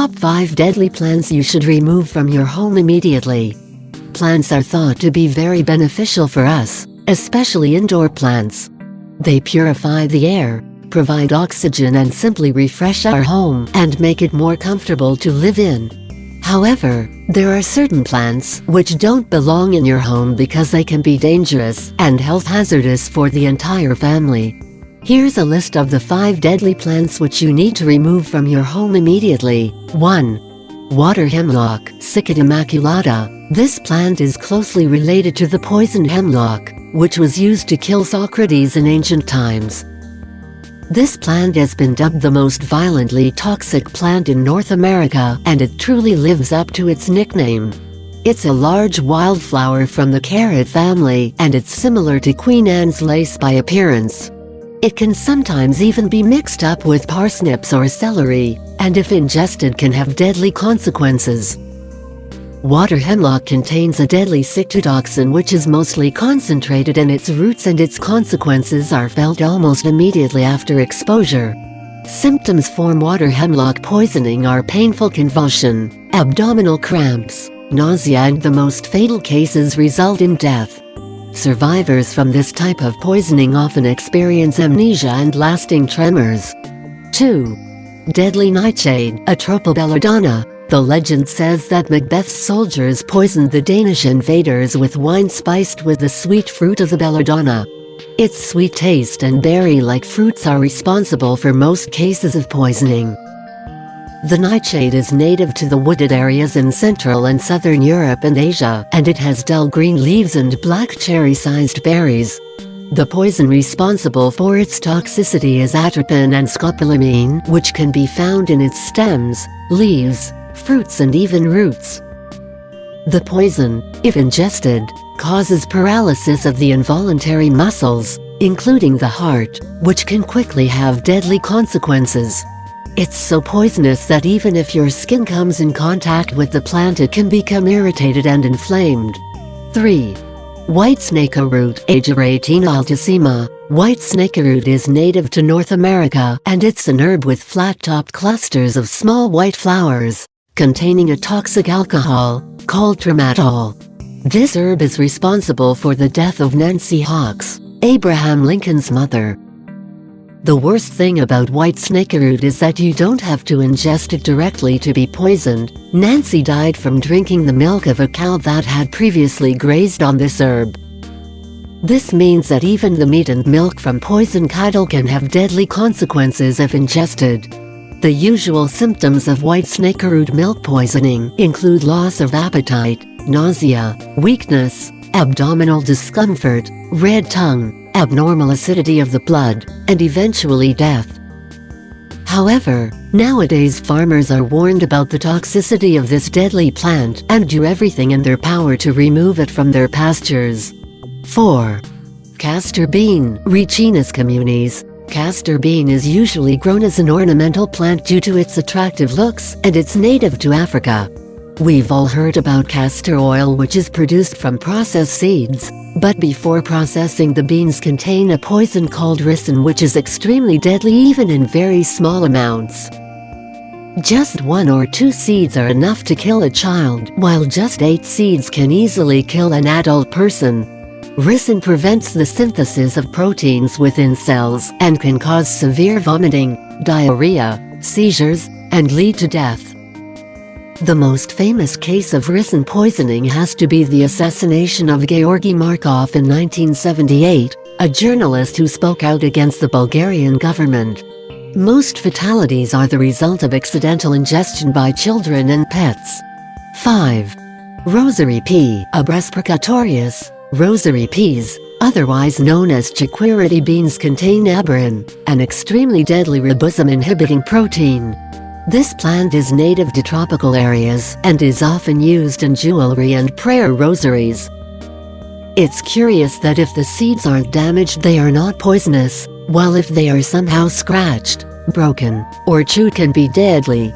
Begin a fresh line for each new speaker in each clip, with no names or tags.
Top 5 deadly plants you should remove from your home immediately. Plants are thought to be very beneficial for us, especially indoor plants. They purify the air, provide oxygen and simply refresh our home and make it more comfortable to live in. However, there are certain plants which don't belong in your home because they can be dangerous and health hazardous for the entire family. Here's a list of the 5 deadly plants which you need to remove from your home immediately. 1. Water hemlock, Cicada maculata. This plant is closely related to the poison hemlock, which was used to kill Socrates in ancient times. This plant has been dubbed the most violently toxic plant in North America, and it truly lives up to its nickname. It's a large wildflower from the carrot family, and it's similar to Queen Anne's lace by appearance. It can sometimes even be mixed up with parsnips or celery, and if ingested can have deadly consequences. Water hemlock contains a deadly cytotoxin which is mostly concentrated in its roots, and its consequences are felt almost immediately after exposure. Symptoms from water hemlock poisoning are painful convulsion, abdominal cramps, nausea, and the most fatal cases result in death. Survivors from this type of poisoning often experience amnesia and lasting tremors. 2. Deadly nightshade, Atropa belladonna. The legend says that Macbeth's soldiers poisoned the Danish invaders with wine spiced with the sweet fruit of the belladonna. Its sweet taste and berry-like fruits are responsible for most cases of poisoning. The nightshade is native to the wooded areas in Central and Southern Europe and Asia, and it has dull green leaves and black cherry-sized berries. The poison responsible for its toxicity is atropine and scopolamine, which can be found in its stems, leaves, fruits and even roots. The poison, if ingested, causes paralysis of the involuntary muscles, including the heart, which can quickly have deadly consequences. It's so poisonous that even if your skin comes in contact with the plant, it can become irritated and inflamed. 3. White snakeroot, Ageratina altissima. White snakeroot is native to North America, and it's an herb with flat-topped clusters of small white flowers, containing a toxic alcohol, called tramadol. This herb is responsible for the death of Nancy Hawks, Abraham Lincoln's mother. The worst thing about white snakeroot is that you don't have to ingest it directly to be poisoned. Nancy died from drinking the milk of a cow that had previously grazed on this herb. This means that even the meat and milk from poison cattle can have deadly consequences if ingested. The usual symptoms of white snakeroot milk poisoning include loss of appetite, nausea, weakness, abdominal discomfort, red tongue, abnormal acidity of the blood, and eventually death. However, nowadays farmers are warned about the toxicity of this deadly plant and do everything in their power to remove it from their pastures. 4. Castor bean, Ricinus communis. Castor bean is usually grown as an ornamental plant due to its attractive looks, and it's native to Africa. We've all heard about castor oil, which is produced from processed seeds, but before processing, the beans contain a poison called ricin, which is extremely deadly even in very small amounts. Just 1 or 2 seeds are enough to kill a child, while just 8 seeds can easily kill an adult person. Ricin prevents the synthesis of proteins within cells and can cause severe vomiting, diarrhea, seizures, and lead to death. The most famous case of ricin poisoning has to be the assassination of Georgy Markov in 1978, a journalist who spoke out against the Bulgarian government. Most fatalities are the result of accidental ingestion by children and pets. 5. Rosary pea, Abrus precatorius. Rosary peas, otherwise known as chiquirity beans, contain aberin, an extremely deadly ribosome-inhibiting protein. This plant is native to tropical areas and is often used in jewelry and prayer rosaries. It's curious that if the seeds aren't damaged, they are not poisonous, while if they are somehow scratched, broken, or chewed, can be deadly.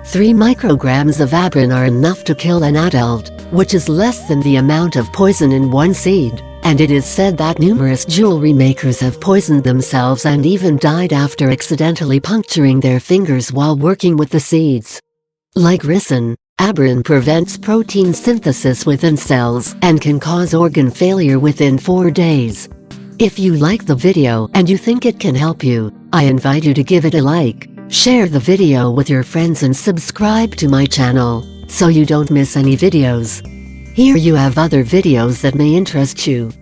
3 micrograms of aberin are enough to kill an adult, which is less than the amount of poison in 1 seed, and it is said that numerous jewelry makers have poisoned themselves and even died after accidentally puncturing their fingers while working with the seeds. Like ricin, abrin prevents protein synthesis within cells and can cause organ failure within 4 days. If you like the video and you think it can help you, I invite you to give it a like, share the video with your friends and subscribe to my channel, so you don't miss any videos. Here you have other videos that may interest you.